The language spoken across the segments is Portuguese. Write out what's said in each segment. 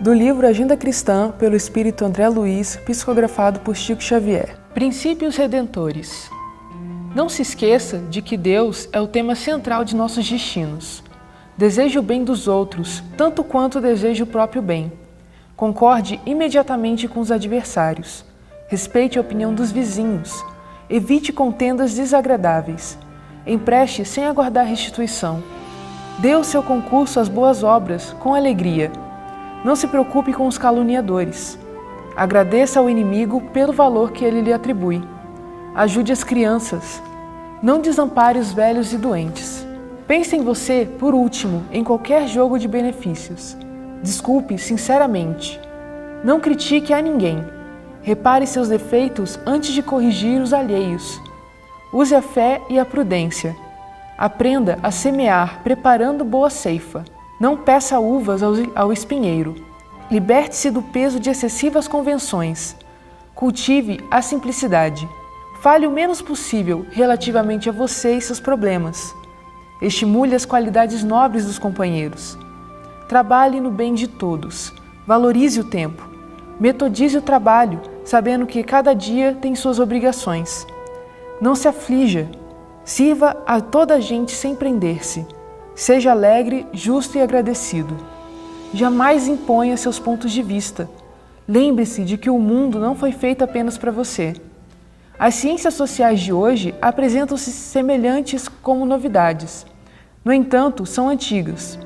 Do livro Agenda Cristã, pelo Espírito André Luiz, psicografado por Chico Xavier. Princípios redentores. Não se esqueça de que Deus é o tema central de nossos destinos. Deseje o bem dos outros, tanto quanto deseje o próprio bem. Concorde imediatamente com os adversários. Respeite a opinião dos vizinhos. Evite contendas desagradáveis. Empreste sem aguardar restituição. Dê o seu concurso às boas obras, com alegria. Não se preocupe com os caluniadores. Agradeça ao inimigo pelo valor que ele lhe atribui. Ajude as crianças. Não desampare os velhos e doentes. Pense em você, por último, em qualquer jogo de benefícios. Desculpe sinceramente. Não critique a ninguém. Repare seus defeitos antes de corrigir os alheios. Use a fé e a prudência. Aprenda a semear, preparando boa ceifa. Não peça uvas ao espinheiro. Liberte-se do peso de excessivas convenções. Cultive a simplicidade. Fale o menos possível relativamente a você e seus problemas. Estimule as qualidades nobres dos companheiros. Trabalhe no bem de todos. Valorize o tempo. Metodize o trabalho, sabendo que cada dia tem suas obrigações. Não se aflija. Sirva a toda a gente sem prender-se. Seja alegre, justo e agradecido. Jamais imponha seus pontos de vista. Lembre-se de que o mundo não foi feito apenas para você. As ciências sociais de hoje apresentam-se semelhantes como novidades. No entanto, são antigas.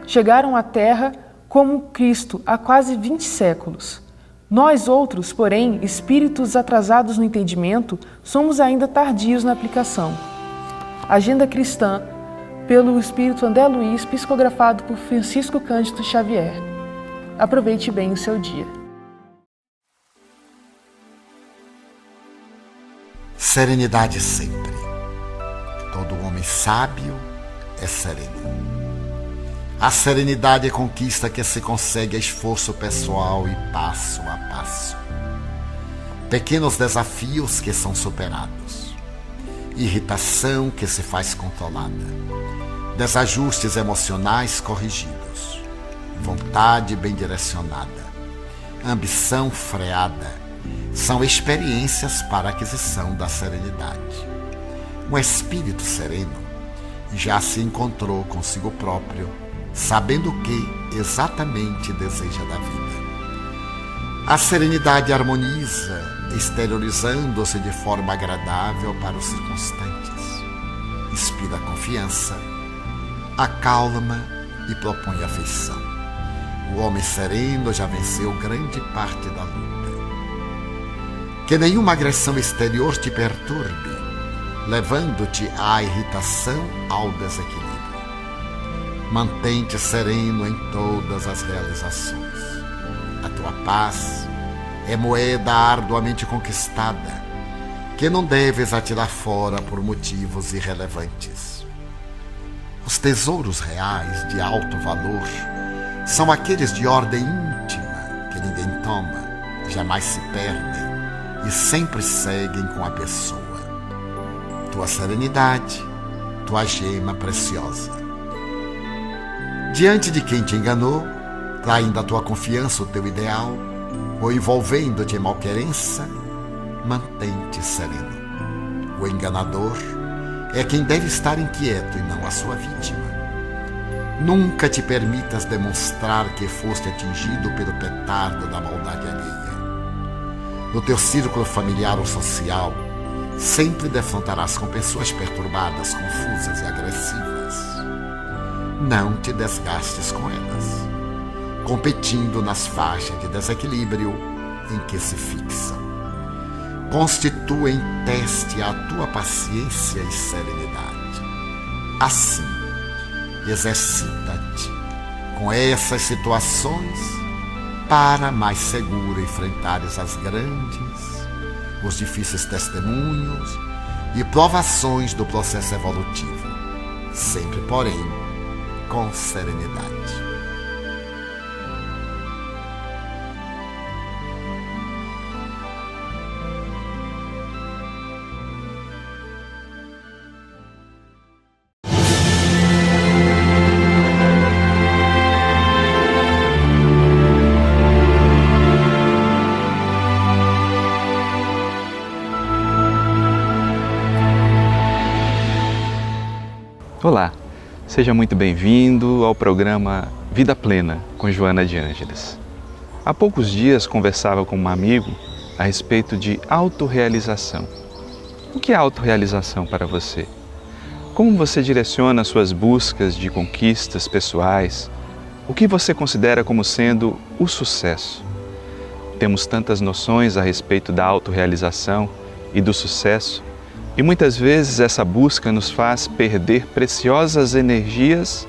Chegaram à Terra como Cristo há quase 20 séculos. Nós outros, porém, espíritos atrasados no entendimento, somos ainda tardios na aplicação. Agenda Cristã, pelo Espírito André Luiz, psicografado por Francisco Cândido Xavier. Aproveite bem o seu dia. Serenidade sempre. Todo homem sábio é sereno. A serenidade é conquista que se consegue a esforço pessoal e passo a passo. Pequenos desafios que são superados. Irritação que se faz controlada. Desajustes emocionais corrigidos, vontade bem direcionada, ambição freada, são experiências para a aquisição da serenidade. Um espírito sereno já se encontrou consigo próprio, sabendo o que exatamente deseja da vida. A serenidade harmoniza, exteriorizando-se de forma agradável para os circunstantes. Inspira confiança, acalma e propõe afeição. O homem sereno já venceu grande parte da luta. Que nenhuma agressão exterior te perturbe, levando-te à irritação, ao desequilíbrio. Mantém-te sereno em todas as realizações. A tua paz é moeda arduamente conquistada, que não deves atirar fora por motivos irrelevantes. Os tesouros reais de alto valor são aqueles de ordem íntima que ninguém toma, jamais se perdem e sempre seguem com a pessoa. Tua serenidade, tua gema preciosa. Diante de quem te enganou, traindo a tua confiança, o teu ideal, ou envolvendo-te em malquerença, mantém-te sereno. O enganador é quem deve estar inquieto e não a sua vítima. Nunca te permitas demonstrar que foste atingido pelo petardo da maldade alheia. No teu círculo familiar ou social, sempre defrontarás com pessoas perturbadas, confusas e agressivas. Não te desgastes com elas, competindo nas faixas de desequilíbrio em que se fixam. Constituem teste a tua paciência e serenidade. Assim, exercita-te com essas situações para mais seguro enfrentares as grandes, os difíceis testemunhos e provações do processo evolutivo, sempre, porém, com serenidade. Olá, seja muito bem-vindo ao programa Vida Plena com Joana de Ângeles. Há poucos dias conversava com um amigo a respeito de autorrealização. O que é autorrealização para você? Como você direciona suas buscas de conquistas pessoais? O que você considera como sendo o sucesso? Temos tantas noções a respeito da autorrealização e do sucesso, e muitas vezes essa busca nos faz perder preciosas energias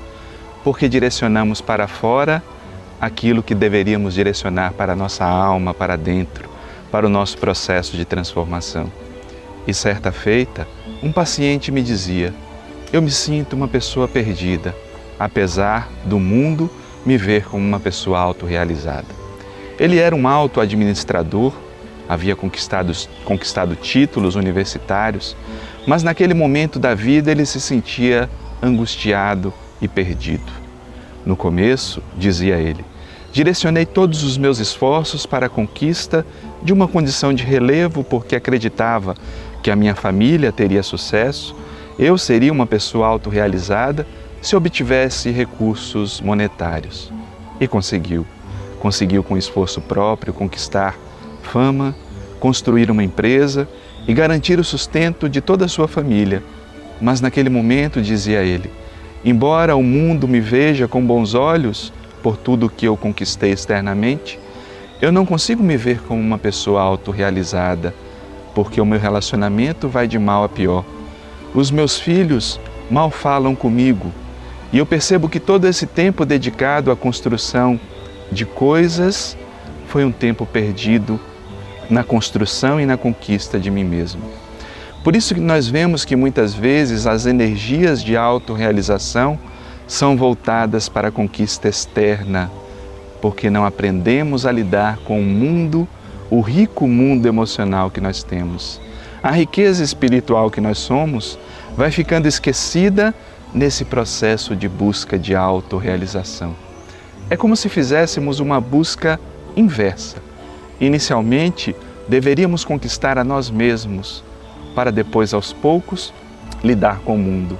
porque direcionamos para fora aquilo que deveríamos direcionar para a nossa alma, para dentro, para o nosso processo de transformação. E certa feita, um paciente me dizia: eu me sinto uma pessoa perdida, apesar do mundo me ver como uma pessoa autorrealizada. Ele era um auto-administrador, havia conquistado títulos universitários, mas naquele momento da vida ele se sentia angustiado e perdido. No começo, dizia ele, direcionei todos os meus esforços para a conquista de uma condição de relevo porque acreditava que a minha família teria sucesso, eu seria uma pessoa autorrealizada se obtivesse recursos monetários. E conseguiu com esforço próprio conquistar fama, construir uma empresa e garantir o sustento de toda a sua família. Mas naquele momento, dizia ele, embora o mundo me veja com bons olhos por tudo que eu conquistei externamente, eu não consigo me ver como uma pessoa autorrealizada, porque o meu relacionamento vai de mal a pior. Os meus filhos mal falam comigo e eu percebo que todo esse tempo dedicado à construção de coisas foi um tempo perdido na construção e na conquista de mim mesmo. Por isso que nós vemos que muitas vezes as energias de autorrealização são voltadas para a conquista externa, porque não aprendemos a lidar com o mundo, o rico mundo emocional que nós temos. A riqueza espiritual que nós somos vai ficando esquecida nesse processo de busca de autorrealização. É como se fizéssemos uma busca inversa. Inicialmente, deveríamos conquistar a nós mesmos, para depois, aos poucos, lidar com o mundo.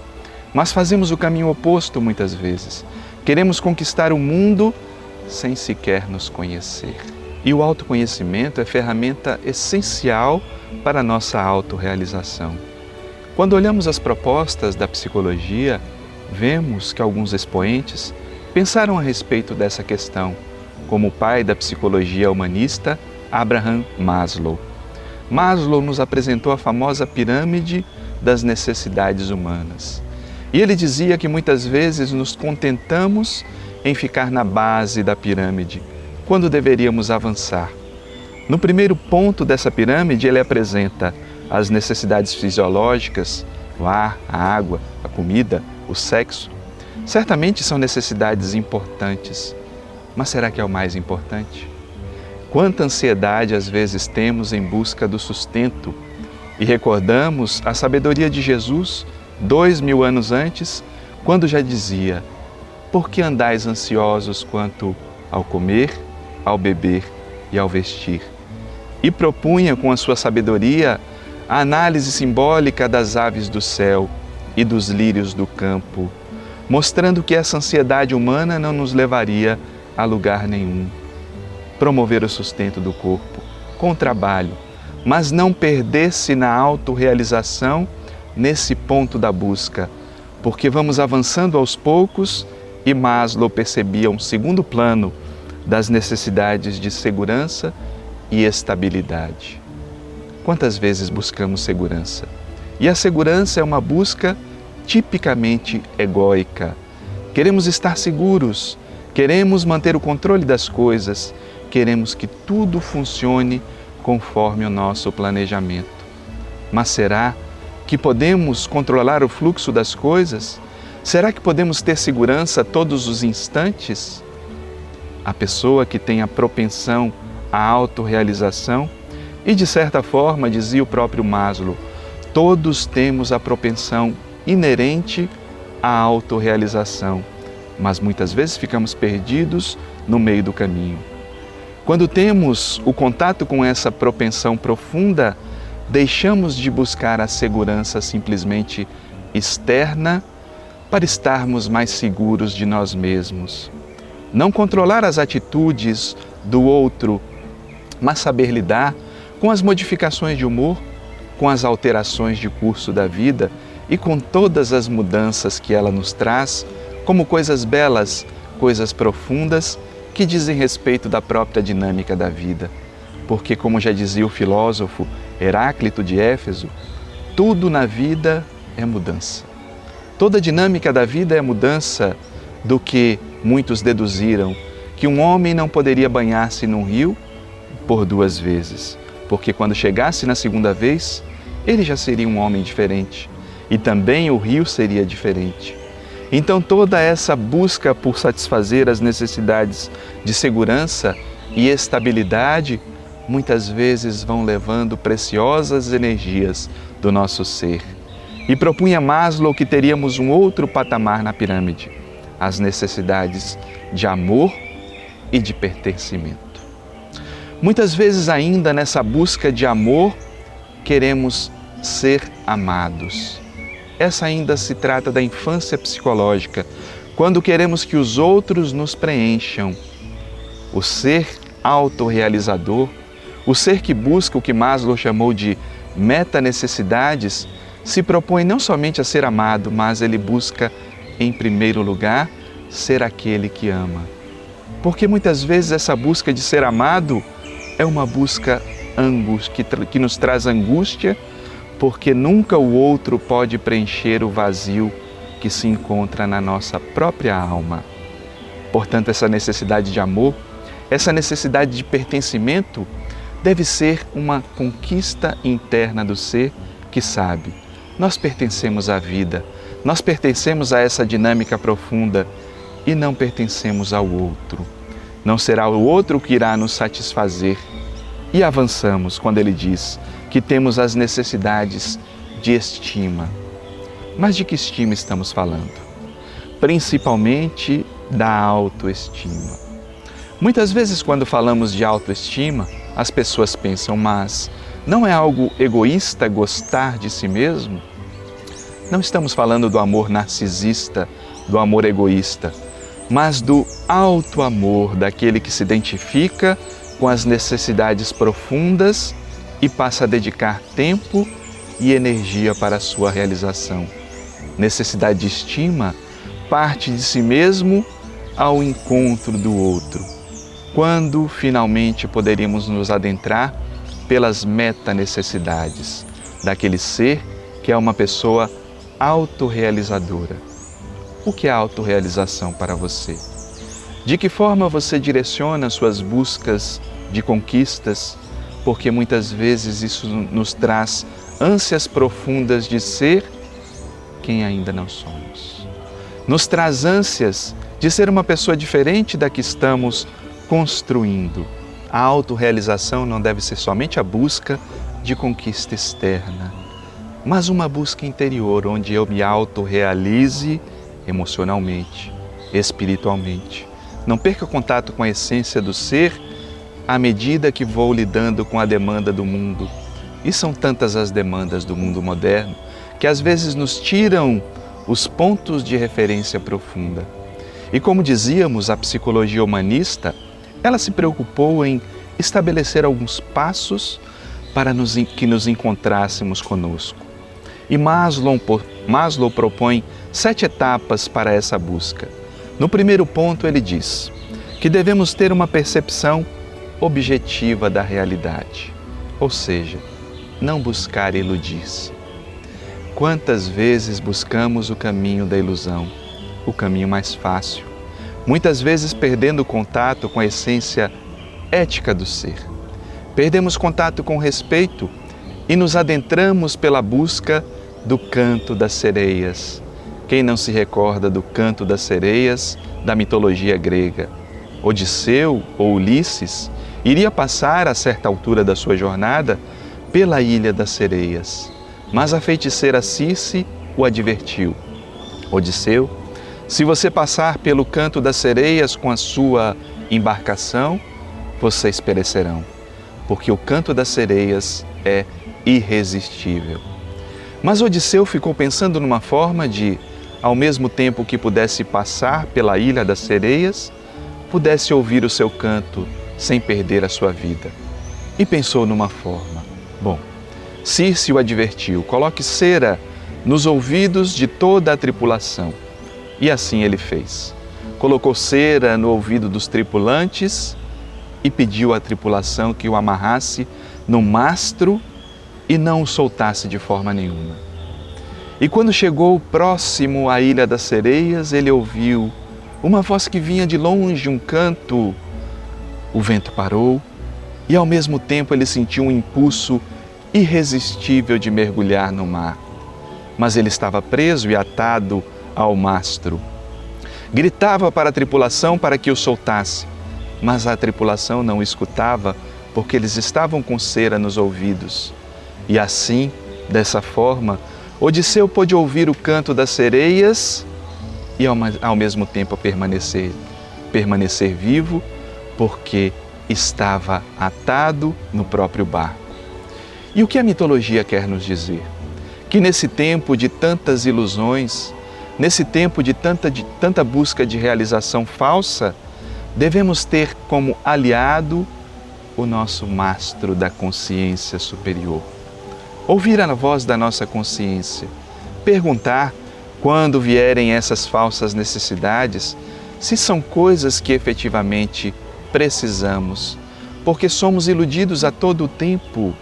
Mas fazemos o caminho oposto muitas vezes. Queremos conquistar o mundo sem sequer nos conhecer. E o autoconhecimento é ferramenta essencial para a nossa autorrealização. Quando olhamos as propostas da psicologia, vemos que alguns expoentes pensaram a respeito dessa questão, como o pai da psicologia humanista, Abraham Maslow. Maslow nos apresentou a famosa pirâmide das necessidades humanas. E ele dizia que muitas vezes nos contentamos em ficar na base da pirâmide, quando deveríamos avançar. No primeiro ponto dessa pirâmide, ele apresenta as necessidades fisiológicas, o ar, a água, a comida, o sexo. Certamente são necessidades importantes, mas será que é o mais importante? Quanta ansiedade às vezes temos em busca do sustento e recordamos a sabedoria de Jesus 2000 anos antes, quando já dizia: por que andais ansiosos quanto ao comer, ao beber e ao vestir? E propunha com a sua sabedoria a análise simbólica das aves do céu e dos lírios do campo, mostrando que essa ansiedade humana não nos levaria a lugar nenhum. Promover o sustento do corpo com o trabalho, mas não perder-se na autorrealização nesse ponto da busca, porque vamos avançando aos poucos e Maslow percebia um segundo plano das necessidades de segurança e estabilidade. Quantas vezes buscamos segurança? E a segurança é uma busca tipicamente egóica. Queremos estar seguros, queremos manter o controle das coisas, queremos que tudo funcione conforme o nosso planejamento. Mas será que podemos controlar o fluxo das coisas? Será que podemos ter segurança todos os instantes? A pessoa que tem a propensão à autorrealização, e de certa forma, dizia o próprio Maslow, todos temos a propensão inerente à autorrealização, mas muitas vezes ficamos perdidos no meio do caminho. Quando temos o contato com essa propensão profunda, deixamos de buscar a segurança simplesmente externa para estarmos mais seguros de nós mesmos. Não controlar as atitudes do outro, mas saber lidar com as modificações de humor, com as alterações de curso da vida e com todas as mudanças que ela nos traz, como coisas belas, coisas profundas, que dizem respeito da própria dinâmica da vida. Porque, como já dizia o filósofo Heráclito de Éfeso, tudo na vida é mudança. Toda a dinâmica da vida é mudança do que muitos deduziram, que um homem não poderia banhar-se num rio por 2 vezes, porque quando chegasse na 2ª vez, ele já seria um homem diferente e também o rio seria diferente. Então toda essa busca por satisfazer as necessidades de segurança e estabilidade muitas vezes vão levando preciosas energias do nosso ser. E propunha Maslow que teríamos um outro patamar na pirâmide, as necessidades de amor e de pertencimento. Muitas vezes ainda nessa busca de amor, queremos ser amados. Essa ainda se trata da infância psicológica, quando queremos que os outros nos preencham. O ser autorrealizador, o ser que busca o que Maslow chamou de meta-necessidades, se propõe não somente a ser amado, mas ele busca, em primeiro lugar, ser aquele que ama. Porque muitas vezes essa busca de ser amado é uma busca que nos traz angústia, porque nunca o outro pode preencher o vazio que se encontra na nossa própria alma. Portanto, essa necessidade de amor, essa necessidade de pertencimento, deve ser uma conquista interna do ser que sabe: nós pertencemos à vida, nós pertencemos a essa dinâmica profunda e não pertencemos ao outro. Não será o outro que irá nos satisfazer. E avançamos quando ele diz que temos as necessidades de estima. Mas de que estima estamos falando? Principalmente da autoestima. Muitas vezes, quando falamos de autoestima, as pessoas pensam: mas não é algo egoísta gostar de si mesmo? Não estamos falando do amor narcisista, do amor egoísta, mas do auto-amor, daquele que se identifica com as necessidades profundas e passa a dedicar tempo e energia para a sua realização. Necessidade de estima parte de si mesmo ao encontro do outro. Quando finalmente poderíamos nos adentrar pelas meta-necessidades daquele ser que é uma pessoa autorrealizadora? O que é autorrealização para você? De que forma você direciona suas buscas de conquistas? Porque muitas vezes isso nos traz ânsias profundas de ser quem ainda não somos. Nos traz ânsias de ser uma pessoa diferente da que estamos construindo. A autorrealização não deve ser somente a busca de conquista externa, mas uma busca interior, onde eu me autorrealize emocionalmente, espiritualmente. Não perca contato com a essência do ser à medida que vou lidando com a demanda do mundo. E são tantas as demandas do mundo moderno que às vezes nos tiram os pontos de referência profunda. E como dizíamos, a psicologia humanista, ela se preocupou em estabelecer alguns passos para que nos encontrássemos conosco. E Maslow propõe 7 etapas para essa busca. No primeiro ponto ele diz que devemos ter uma percepção objetiva da realidade, ou seja, não buscar iludir-se. Quantas vezes buscamos o caminho da ilusão, o caminho mais fácil, muitas vezes perdendo contato com a essência ética do ser. Perdemos contato com o respeito e nos adentramos pela busca do canto das sereias. Quem não se recorda do canto das sereias da mitologia grega? Odisseu ou Ulisses iria passar a certa altura da sua jornada pela Ilha das Sereias, mas a feiticeira Circe o advertiu: Odisseu, se você passar pelo canto das sereias com a sua embarcação, vocês perecerão, porque o canto das sereias é irresistível. Mas Odisseu ficou pensando numa forma de ao mesmo tempo que pudesse passar pela Ilha das Sereias, pudesse ouvir o seu canto sem perder a sua vida. E pensou numa forma. Bom, Circe o advertiu: coloque cera nos ouvidos de toda a tripulação. E assim ele fez. Colocou cera no ouvido dos tripulantes e pediu à tripulação que o amarrasse no mastro e não o soltasse de forma nenhuma. E quando chegou próximo à Ilha das Sereias, ele ouviu uma voz que vinha de longe, um canto. O vento parou e ao mesmo tempo ele sentiu um impulso irresistível de mergulhar no mar. Mas ele estava preso e atado ao mastro. Gritava para a tripulação para que o soltasse, mas a tripulação não o escutava porque eles estavam com cera nos ouvidos. E assim, dessa forma, Odisseu pôde ouvir o canto das sereias e ao mesmo tempo permanecer vivo, porque estava atado no próprio barco. E o que a mitologia quer nos dizer? Que nesse tempo de tantas ilusões, nesse tempo de tanta busca de realização falsa, devemos ter como aliado o nosso mastro da consciência superior. Ouvir a voz da nossa consciência, perguntar, quando vierem essas falsas necessidades, se são coisas que efetivamente precisamos, porque somos iludidos a todo o tempo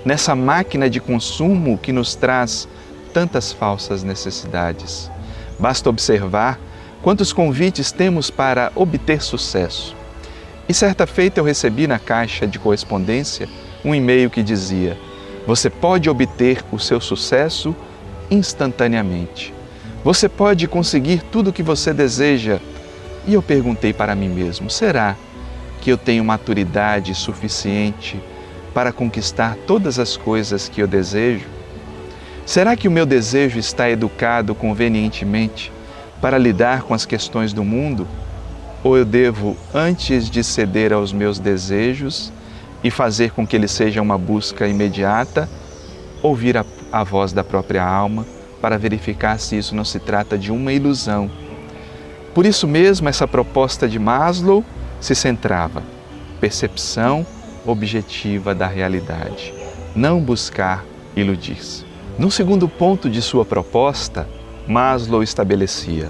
nessa máquina de consumo que nos traz tantas falsas necessidades. Basta observar quantos convites temos para obter sucesso. E certa feita eu recebi na caixa de correspondência um e-mail que dizia: você pode obter o seu sucesso instantaneamente. Você pode conseguir tudo o que você deseja. E eu perguntei para mim mesmo: será que eu tenho maturidade suficiente para conquistar todas as coisas que eu desejo? Será que o meu desejo está educado convenientemente para lidar com as questões do mundo? Ou eu devo, antes de ceder aos meus desejos e fazer com que ele seja uma busca imediata, ouvir a voz da própria alma para verificar se isso não se trata de uma ilusão? Por isso mesmo, essa proposta de Maslow se centrava: percepção objetiva da realidade, não buscar iludir-se. No segundo ponto de sua proposta, Maslow estabelecia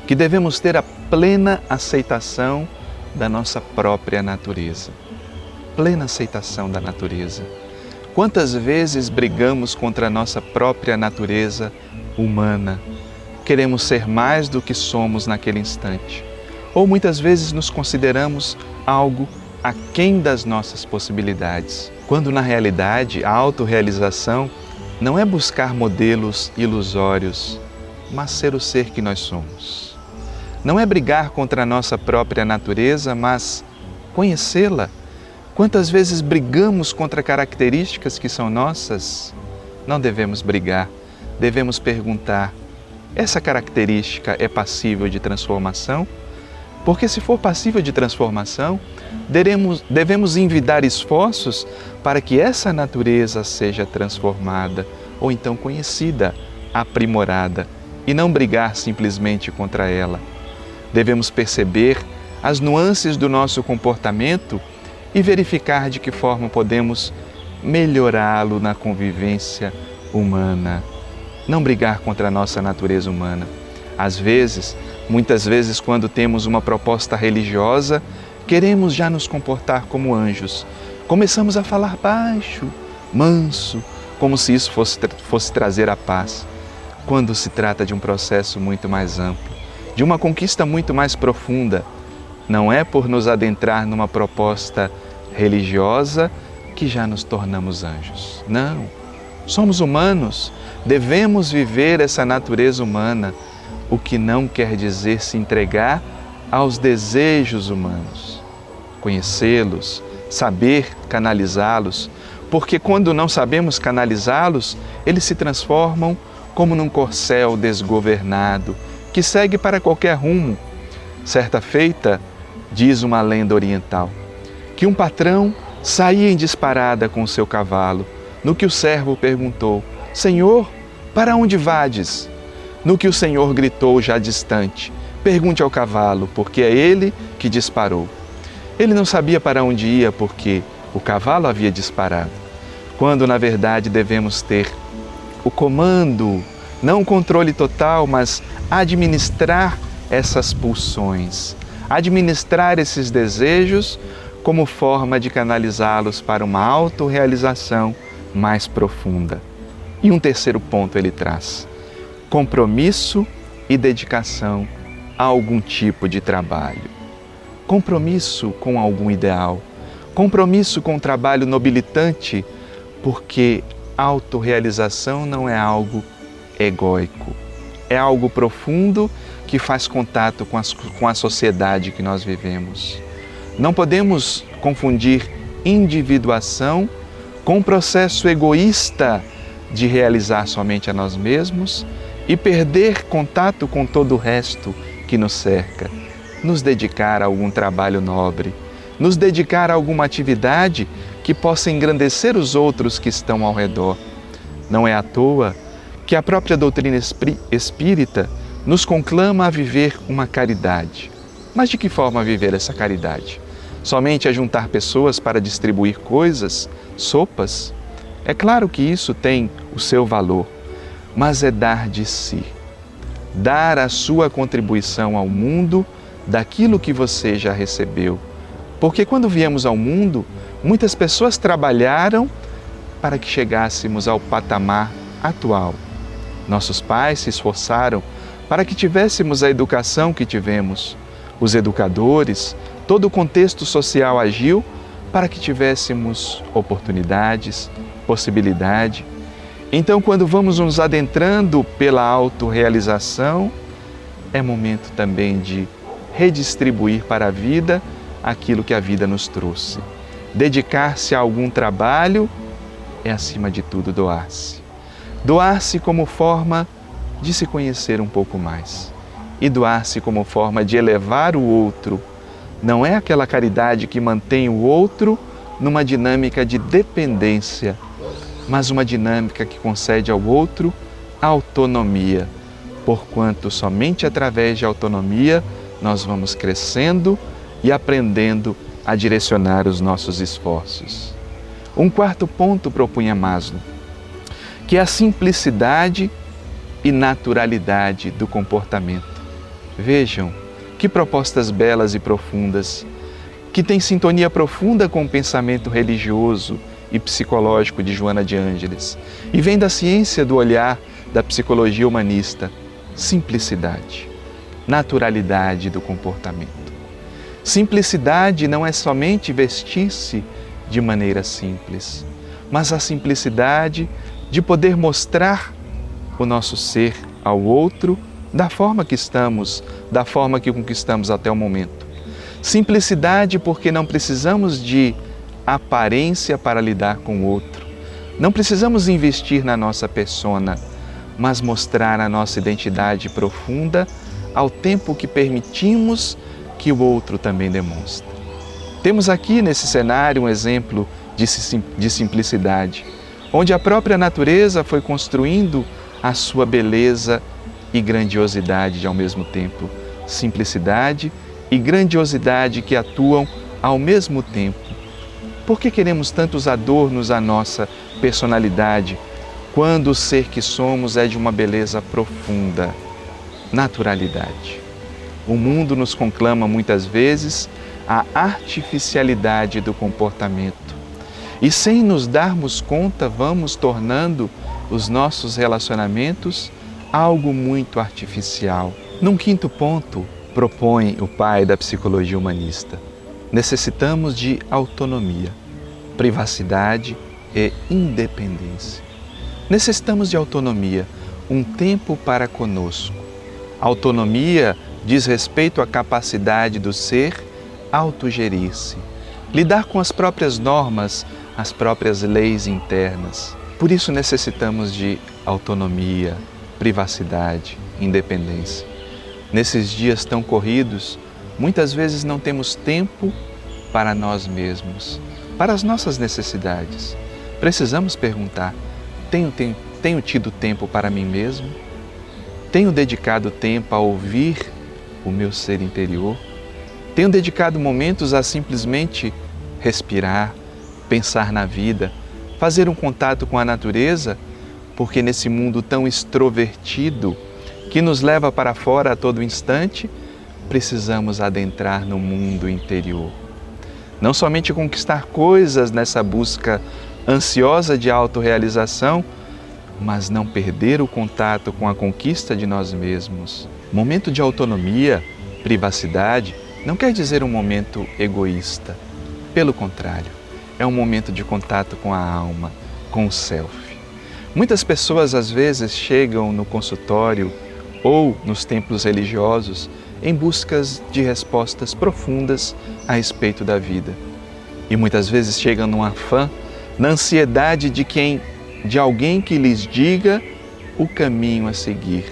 que devemos ter a plena aceitação da nossa própria natureza. Plena aceitação da natureza. Quantas vezes brigamos contra a nossa própria natureza humana? Queremos ser mais do que somos naquele instante. Ou muitas vezes nos consideramos algo aquém das nossas possibilidades, quando na realidade a autorrealização não é buscar modelos ilusórios, mas ser o ser que nós somos. Não é brigar contra a nossa própria natureza, mas conhecê-la. Quantas vezes brigamos contra características que são nossas? Não devemos brigar, devemos perguntar: essa característica é passível de transformação? Porque se for passível de transformação, devemos envidar esforços para que essa natureza seja transformada, ou então conhecida, aprimorada, e não brigar simplesmente contra ela. Devemos perceber as nuances do nosso comportamento e verificar de que forma podemos melhorá-lo na convivência humana. Não brigar contra a nossa natureza humana. Às vezes, muitas vezes, quando temos uma proposta religiosa, queremos já nos comportar como anjos. Começamos a falar baixo, manso, como se isso fosse trazer a paz, quando se trata de um processo muito mais amplo, de uma conquista muito mais profunda. Não é por nos adentrar numa proposta religiosa que já nos tornamos anjos. Não, somos humanos, devemos viver essa natureza humana, o que não quer dizer se entregar aos desejos humanos. Conhecê-los, saber canalizá-los, porque quando não sabemos canalizá-los, eles se transformam como num corcel desgovernado, que segue para qualquer rumo. Certa feita, diz uma lenda oriental, que um patrão saía em disparada com o seu cavalo, no que o servo perguntou: Senhor, para onde vades? No que o Senhor gritou já distante, pergunte ao cavalo, porque é ele que disparou. Ele não sabia para onde ia, porque o cavalo havia disparado. Quando, na verdade, devemos ter o comando, não o controle total, mas administrar essas pulsões, administrar esses desejos como forma de canalizá-los para uma autorrealização mais profunda. E um terceiro ponto ele traz: compromisso e dedicação a algum tipo de trabalho. Compromisso com algum ideal, compromisso com um trabalho nobilitante, porque autorrealização não é algo egóico, é algo profundo que faz contato com a sociedade que nós vivemos. Não podemos confundir individuação com um processo egoísta de realizar somente a nós mesmos e perder contato com todo o resto que nos cerca. Nos dedicar a algum trabalho nobre, nos dedicar a alguma atividade que possa engrandecer os outros que estão ao redor. Não é à toa que a própria doutrina espírita nos conclama a viver uma caridade. Mas de que forma viver essa caridade? Somente a juntar pessoas para distribuir coisas, sopas? É claro que isso tem o seu valor, mas é dar de si. Dar a sua contribuição ao mundo daquilo que você já recebeu. Porque quando viemos ao mundo, muitas pessoas trabalharam para que chegássemos ao patamar atual. Nossos pais se esforçaram para que tivéssemos a educação que tivemos. Os educadores, todo o contexto social agiu para que tivéssemos oportunidades, possibilidade. Então, quando vamos nos adentrando pela autorrealização, é momento também de redistribuir para a vida aquilo que a vida nos trouxe. Dedicar-se a algum trabalho é, acima de tudo, doar-se. Doar-se como forma de se conhecer um pouco mais. E doar-se como forma de elevar o outro. Não é aquela caridade que mantém o outro numa dinâmica de dependência, mas uma dinâmica que concede ao outro autonomia, porquanto somente através de autonomia nós vamos crescendo e aprendendo a direcionar os nossos esforços. Um quarto ponto propunha Maslow, que é a simplicidade e naturalidade do comportamento. Vejam que propostas belas e profundas, que têm sintonia profunda com o pensamento religioso e psicológico de Joana de Ângeles, e vem da ciência do olhar da psicologia humanista. Simplicidade, naturalidade do comportamento. Simplicidade não é somente vestir-se de maneira simples, mas a simplicidade de poder mostrar o nosso ser ao outro da forma que estamos, da forma que conquistamos até o momento. Simplicidade porque não precisamos de aparência para lidar com o outro. Não precisamos investir na nossa persona, mas mostrar a nossa identidade profunda ao tempo que permitimos que o outro também demonstre. Temos aqui nesse cenário um exemplo de simplicidade, onde a própria natureza foi construindo a sua beleza e grandiosidade ao mesmo tempo. Simplicidade e grandiosidade que atuam ao mesmo tempo. Por que queremos tantos adornos à nossa personalidade, quando o ser que somos é de uma beleza profunda? Naturalidade. O mundo nos conclama muitas vezes a artificialidade do comportamento. E sem nos darmos conta, vamos tornando os nossos relacionamentos algo muito artificial. Num quinto ponto, propõe o pai da psicologia humanista: necessitamos de autonomia, privacidade e independência. Necessitamos de autonomia, um tempo para conosco. Autonomia diz respeito à capacidade do ser autogerir-se, lidar com as próprias normas, as próprias leis internas. Por isso necessitamos de autonomia, privacidade, independência. Nesses dias tão corridos, muitas vezes não temos tempo para nós mesmos, para as nossas necessidades. Precisamos perguntar: tenho tido tempo para mim mesmo? Tenho dedicado tempo a ouvir o meu ser interior? Tenho dedicado momentos a simplesmente respirar, pensar na vida, fazer um contato com a natureza? Porque nesse mundo tão extrovertido, que nos leva para fora a todo instante, precisamos adentrar no mundo interior. Não somente conquistar coisas nessa busca ansiosa de autorrealização, mas não perder o contato com a conquista de nós mesmos. Momento de autonomia, privacidade, não quer dizer um momento egoísta. Pelo contrário, é um momento de contato com a alma, com o self. Muitas pessoas às vezes chegam no consultório ou nos templos religiosos em busca de respostas profundas a respeito da vida. E muitas vezes chegam num afã, na ansiedade de alguém que lhes diga o caminho a seguir,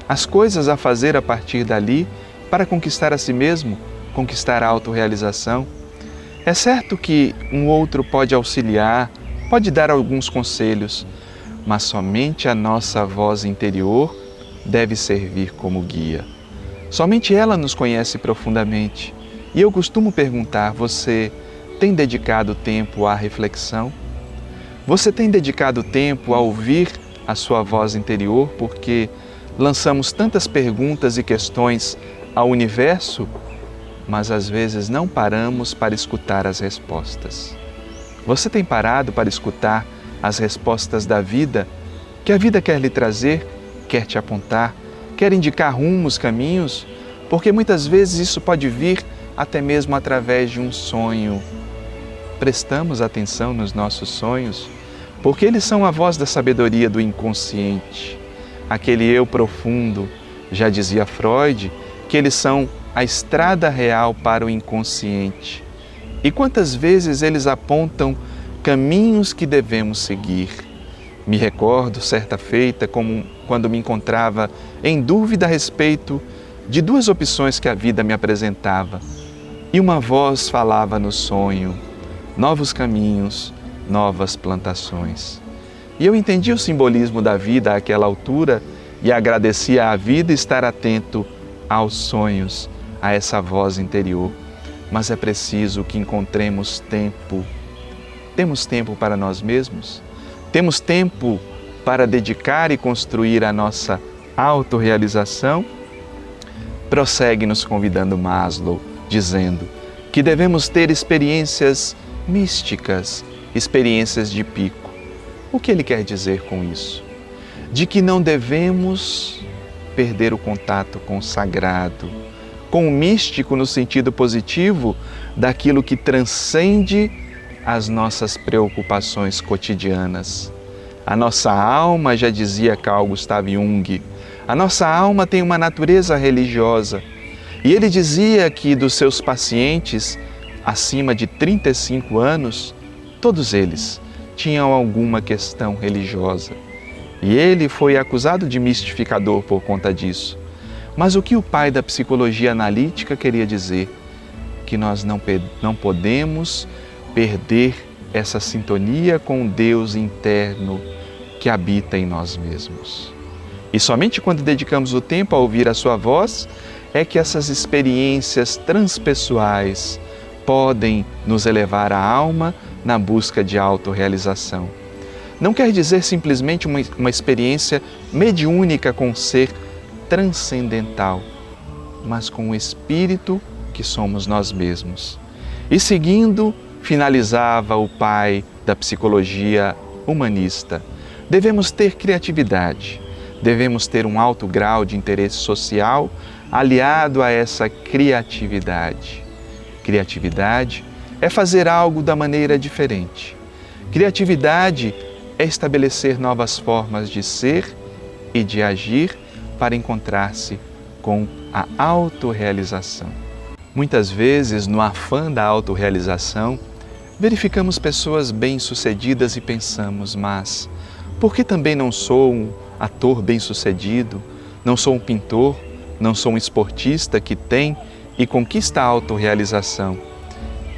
as coisas a fazer a partir dali para conquistar a si mesmo, conquistar a autorrealização. É certo que um outro pode auxiliar, pode dar alguns conselhos, mas somente a nossa voz interior deve servir como guia. Somente ela nos conhece profundamente. E eu costumo perguntar, você tem dedicado tempo à reflexão? Você tem dedicado tempo a ouvir a sua voz interior? Porque lançamos tantas perguntas e questões ao universo, mas às vezes não paramos para escutar as respostas. Você tem parado para escutar as respostas da vida, que a vida quer lhe trazer, quer te apontar, quer indicar rumos, caminhos? Porque muitas vezes isso pode vir até mesmo através de um sonho. Prestamos atenção nos nossos sonhos, porque eles são a voz da sabedoria do inconsciente. Aquele eu profundo, já dizia Freud, que eles são a estrada real para o inconsciente. E quantas vezes eles apontam caminhos que devemos seguir. Me recordo, certa feita, quando me encontrava em dúvida a respeito de duas opções que a vida me apresentava. E uma voz falava no sonho, novos caminhos, novas plantações. E eu entendi o simbolismo da vida àquela altura e agradecia à vida estar atento aos sonhos, a essa voz interior. Mas é preciso que encontremos tempo. Temos tempo para nós mesmos? Temos tempo para dedicar e construir a nossa autorrealização? Prossegue nos convidando Maslow, dizendo que devemos ter experiências místicas, experiências de pico. O que ele quer dizer com isso? De que não devemos perder o contato com o sagrado, com o místico no sentido positivo daquilo que transcende as nossas preocupações cotidianas. A nossa alma, já dizia Carl Gustav Jung, a nossa alma tem uma natureza religiosa. E ele dizia que dos seus pacientes, acima de 35 anos, todos eles tinham alguma questão religiosa. E ele foi acusado de mistificador por conta disso. Mas o que o pai da psicologia analítica queria dizer? Que nós não podemos perder essa sintonia com o Deus interno que habita em nós mesmos. E somente quando dedicamos o tempo a ouvir a sua voz é que essas experiências transpessoais podem nos elevar a alma na busca de autorrealização. Não quer dizer simplesmente uma experiência mediúnica com o ser transcendental, mas com o espírito que somos nós mesmos. E seguindo, finalizava o pai da psicologia humanista, devemos ter criatividade, devemos ter um alto grau de interesse social aliado a essa criatividade. Criatividade é fazer algo da maneira diferente. Criatividade é estabelecer novas formas de ser e de agir para encontrar-se com a autorrealização. Muitas vezes, no afã da autorrealização, verificamos pessoas bem-sucedidas e pensamos, mas por que também não sou um ator bem-sucedido, não sou um pintor, não sou um esportista que tem e conquista a autorrealização?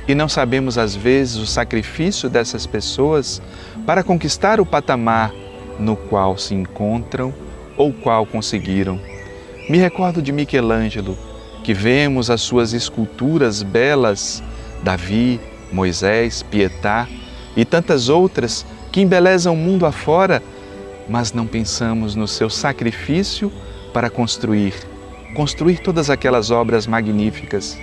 E não sabemos, às vezes, o sacrifício dessas pessoas para conquistar o patamar no qual se encontram ou qual conseguiram. Me recordo de Michelangelo, que vemos as suas esculturas belas, Davi, Moisés, Pietà e tantas outras que embelezam o mundo afora, mas não pensamos no seu sacrifício para construir todas aquelas obras magníficas.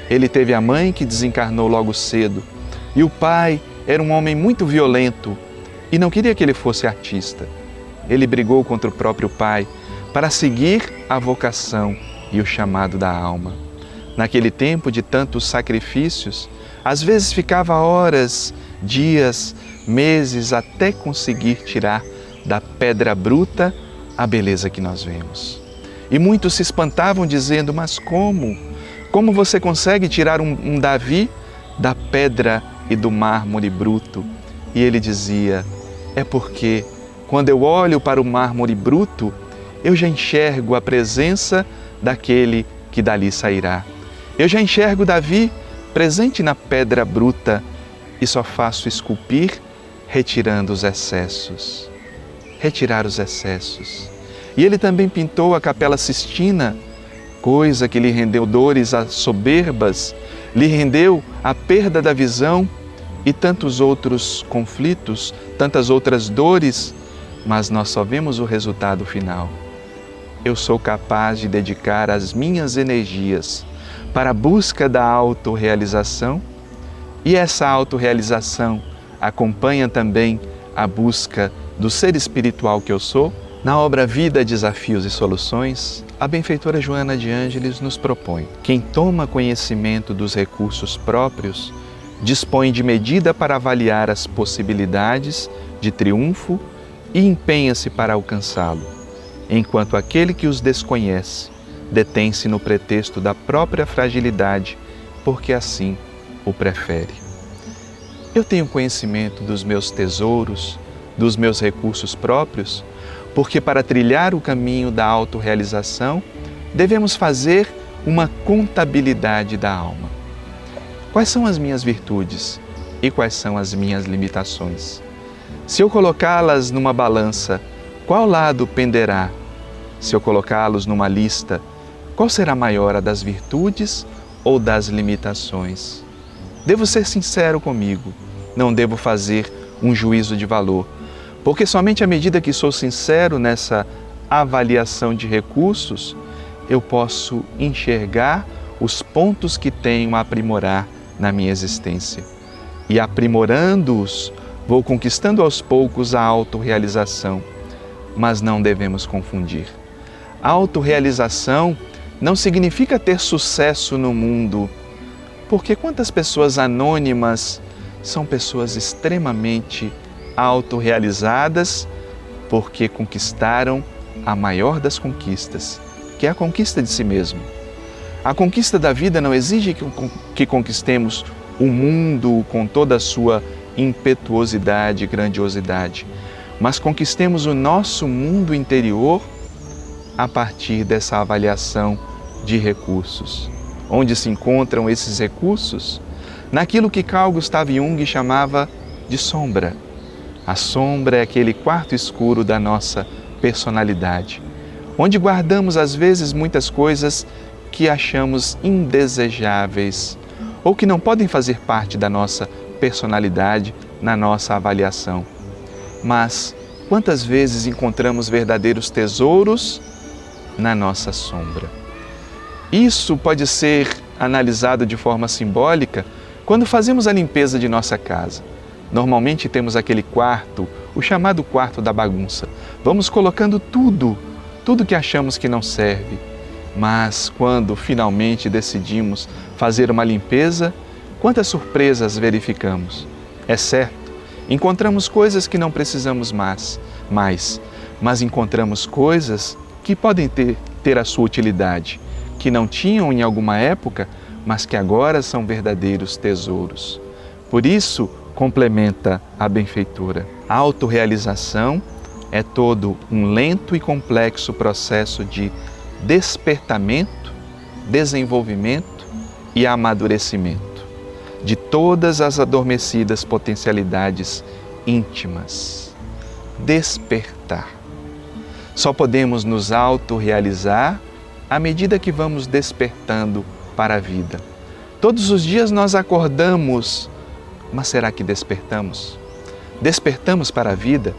Ele teve a mãe que desencarnou logo cedo e o pai era um homem muito violento e não queria que ele fosse artista. Ele brigou contra o próprio pai para seguir a vocação e o chamado da alma. Naquele tempo de tantos sacrifícios, às vezes ficava horas, dias, meses até conseguir tirar da pedra bruta a beleza que nós vemos. E muitos se espantavam dizendo, mas como? Como você consegue tirar um Davi da pedra e do mármore bruto? E ele dizia, é porque quando eu olho para o mármore bruto, eu já enxergo a presença daquele que dali sairá. Eu já enxergo Davi presente na pedra bruta e só faço esculpir retirando os excessos. Retirar os excessos. E ele também pintou a Capela Sistina, coisa que lhe rendeu dores soberbas, lhe rendeu a perda da visão e tantos outros conflitos, tantas outras dores, mas nós só vemos o resultado final. Eu sou capaz de dedicar as minhas energias para a busca da autorrealização e essa autorrealização acompanha também a busca do ser espiritual que eu sou. Na obra Vida, Desafios e Soluções, a benfeitora Joana de Ângeles nos propõe: quem toma conhecimento dos recursos próprios dispõe de medida para avaliar as possibilidades de triunfo e empenha-se para alcançá-lo, enquanto aquele que os desconhece detém-se no pretexto da própria fragilidade, porque assim o prefere. Eu tenho conhecimento dos meus tesouros, dos meus recursos próprios, porque para trilhar o caminho da autorrealização, devemos fazer uma contabilidade da alma. Quais são as minhas virtudes e quais são as minhas limitações? Se eu colocá-las numa balança, qual lado penderá? Se eu colocá-los numa lista, qual será maior, a das virtudes ou das limitações? Devo ser sincero comigo, não devo fazer um juízo de valor, porque somente à medida que sou sincero nessa avaliação de recursos, eu posso enxergar os pontos que tenho a aprimorar na minha existência. E aprimorando-os, vou conquistando aos poucos a autorrealização. Mas não devemos confundir. A autorrealização não significa ter sucesso no mundo, porque quantas pessoas anônimas são pessoas extremamente autorrealizadas porque conquistaram a maior das conquistas, que é a conquista de si mesmo. A conquista da vida não exige que conquistemos o mundo com toda a sua impetuosidade e grandiosidade, mas conquistemos o nosso mundo interior a partir dessa avaliação de recursos. Onde se encontram esses recursos? Naquilo que Carl Gustav Jung chamava de sombra. A sombra é aquele quarto escuro da nossa personalidade, onde guardamos às vezes muitas coisas que achamos indesejáveis ou que não podem fazer parte da nossa personalidade na nossa avaliação. Mas quantas vezes encontramos verdadeiros tesouros na nossa sombra? Isso pode ser analisado de forma simbólica quando fazemos a limpeza de nossa casa. Normalmente temos aquele quarto, o chamado quarto da bagunça. Vamos colocando tudo que achamos que não serve. Mas quando finalmente decidimos fazer uma limpeza, quantas surpresas verificamos? É certo, encontramos coisas que não precisamos mais, mas encontramos coisas que podem ter a sua utilidade, que não tinham em alguma época, mas que agora são verdadeiros tesouros. Por isso, complementa a benfeitora, a autorrealização é todo um lento e complexo processo de despertamento, desenvolvimento e amadurecimento de todas as adormecidas potencialidades íntimas. Despertar. Só podemos nos autorrealizar à medida que vamos despertando para a vida. Todos os dias nós acordamos, mas será que despertamos? Despertamos para a vida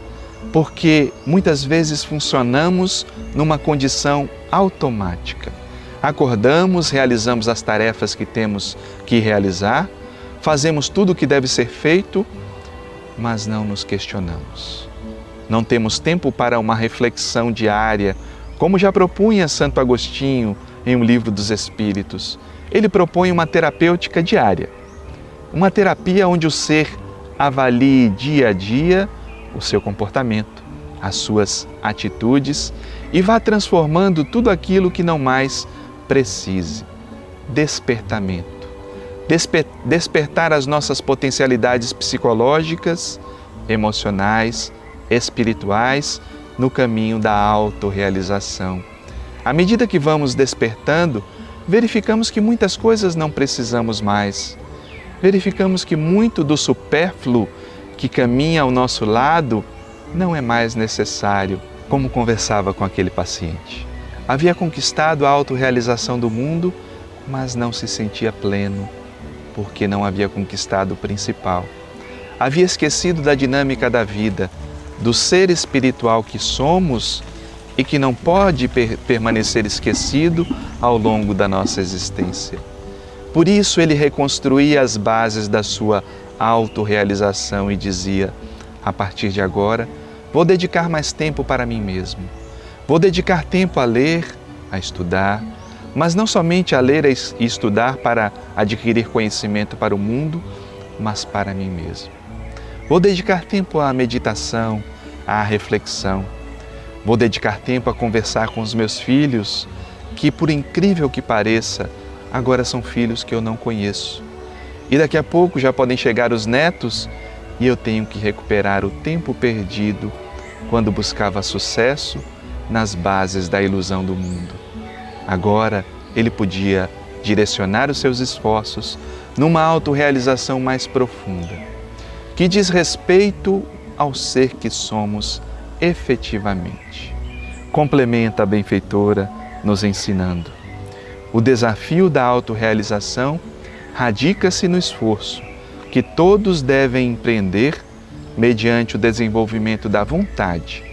porque muitas vezes funcionamos numa condição automática. Acordamos, realizamos as tarefas que temos que realizar, fazemos tudo o que deve ser feito, mas não nos questionamos. Não temos tempo para uma reflexão diária, como já propunha Santo Agostinho em um livro dos Espíritos. Ele propõe uma terapêutica diária, uma terapia onde o ser avalie dia a dia o seu comportamento, as suas atitudes e vá transformando tudo aquilo que não mais precise. Despertamento. Despertar as nossas potencialidades psicológicas, emocionais, espirituais no caminho da autorrealização. À medida que vamos despertando, verificamos que muitas coisas não precisamos mais. Verificamos que muito do supérfluo que caminha ao nosso lado não é mais necessário, como conversava com aquele paciente. Havia conquistado a autorrealização do mundo, mas não se sentia pleno, porque não havia conquistado o principal. Havia esquecido da dinâmica da vida, do ser espiritual que somos e que não pode permanecer esquecido ao longo da nossa existência. Por isso ele reconstruía as bases da sua autorrealização e dizia: a partir de agora, vou dedicar mais tempo para mim mesmo. Vou dedicar tempo a ler, a estudar, mas não somente a ler e estudar para adquirir conhecimento para o mundo, mas para mim mesmo. Vou dedicar tempo à meditação, à reflexão. Vou dedicar tempo a conversar com os meus filhos, que, por incrível que pareça, agora são filhos que eu não conheço. E daqui a pouco já podem chegar os netos e eu tenho que recuperar o tempo perdido quando buscava sucesso nas bases da ilusão do mundo. Agora ele podia direcionar os seus esforços numa autorrealização mais profunda, que diz respeito ao ser que somos efetivamente. Complementa a benfeitora nos ensinando: o desafio da autorrealização radica-se no esforço que todos devem empreender mediante o desenvolvimento da vontade,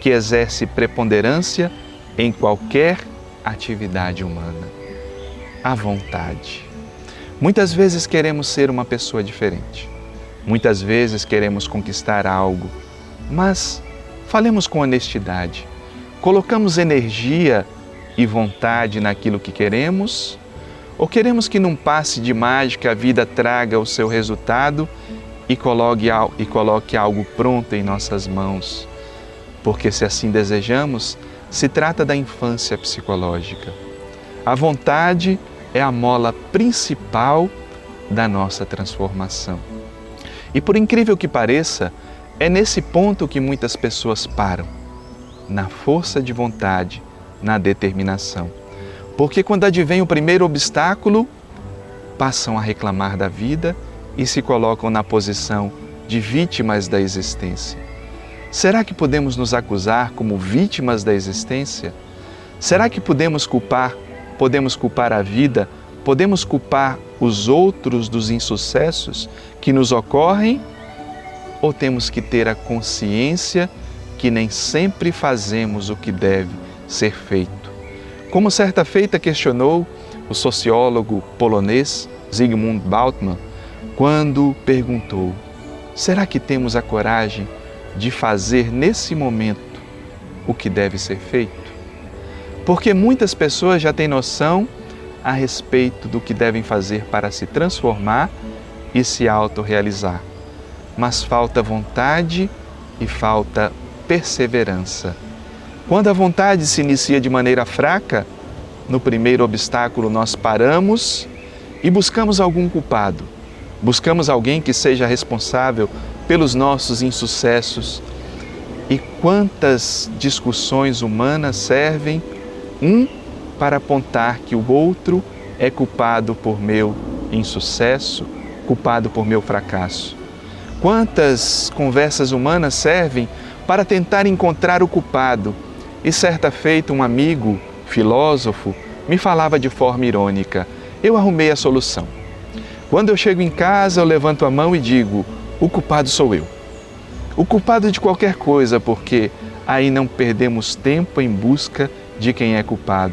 que exerce preponderância em qualquer atividade humana. A vontade. Muitas vezes queremos ser uma pessoa diferente. Muitas vezes queremos conquistar algo, mas falemos com honestidade. Colocamos energia e vontade naquilo que queremos? Ou queremos que num passe de mágica a vida traga o seu resultado e coloque algo pronto em nossas mãos? Porque se assim desejamos, se trata da infância psicológica. A vontade é a mola principal da nossa transformação. E por incrível que pareça, é nesse ponto que muitas pessoas param, na força de vontade, na determinação. Porque quando advém o primeiro obstáculo, passam a reclamar da vida e se colocam na posição de vítimas da existência. Será que podemos nos acusar como vítimas da existência? Será que podemos culpar a vida? Podemos culpar os outros dos insucessos que nos ocorrem? Ou temos que ter a consciência que nem sempre fazemos o que deve ser feito? Como certa feita questionou o sociólogo polonês Zygmunt Bauman, quando perguntou: será que temos a coragem de fazer nesse momento o que deve ser feito? Porque muitas pessoas já têm noção a respeito do que devem fazer para se transformar e se autorrealizar, mas falta vontade e falta perseverança. Quando a vontade se inicia de maneira fraca, no primeiro obstáculo nós paramos e buscamos algum culpado. Buscamos alguém que seja responsável pelos nossos insucessos. E quantas discussões humanas servem para apontar que o outro é culpado por meu insucesso, culpado por meu fracasso. Quantas conversas humanas servem para tentar encontrar o culpado E certa feita um amigo, filósofo, me falava de forma irônica. Eu arrumei a solução. Quando eu chego em casa, eu levanto a mão e digo, o culpado sou eu. O culpado de qualquer coisa, porque aí não perdemos tempo em busca de quem é culpado.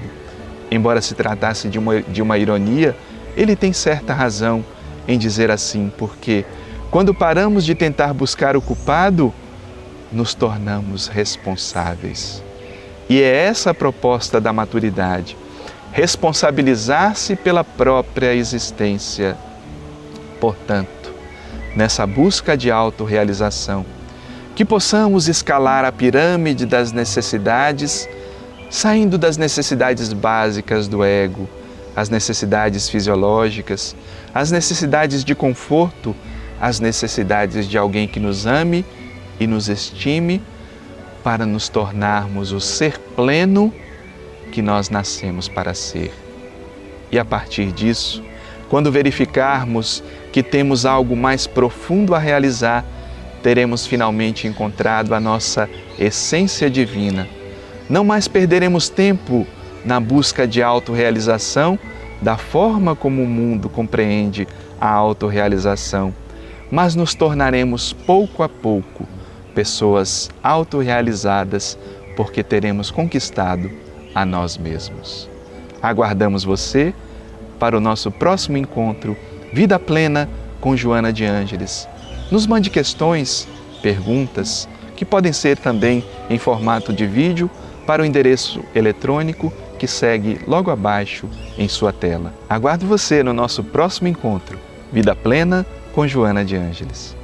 Embora se tratasse de uma ironia, ele tem certa razão em dizer assim, porque quando paramos de tentar buscar o culpado, nos tornamos responsáveis. E é essa a proposta da maturidade, responsabilizar-se pela própria existência. Portanto, nessa busca de autorrealização, que possamos escalar a pirâmide das necessidades, saindo das necessidades básicas do ego, as necessidades fisiológicas, as necessidades de conforto, as necessidades de alguém que nos ame e nos estime, para nos tornarmos o ser pleno que nós nascemos para ser. E a partir disso, quando verificarmos que temos algo mais profundo a realizar, teremos finalmente encontrado a nossa essência divina. Não mais perderemos tempo na busca de autorrealização da forma como o mundo compreende a autorrealização, mas nos tornaremos pouco a pouco pessoas autorrealizadas porque teremos conquistado a nós mesmos. Aguardamos você para o nosso próximo encontro Vida Plena com Joana de Ângeles. Nos mande questões, perguntas, que podem ser também em formato de vídeo para o endereço eletrônico que segue logo abaixo em sua tela. Aguardo você no nosso próximo encontro Vida Plena com Joana de Ângeles.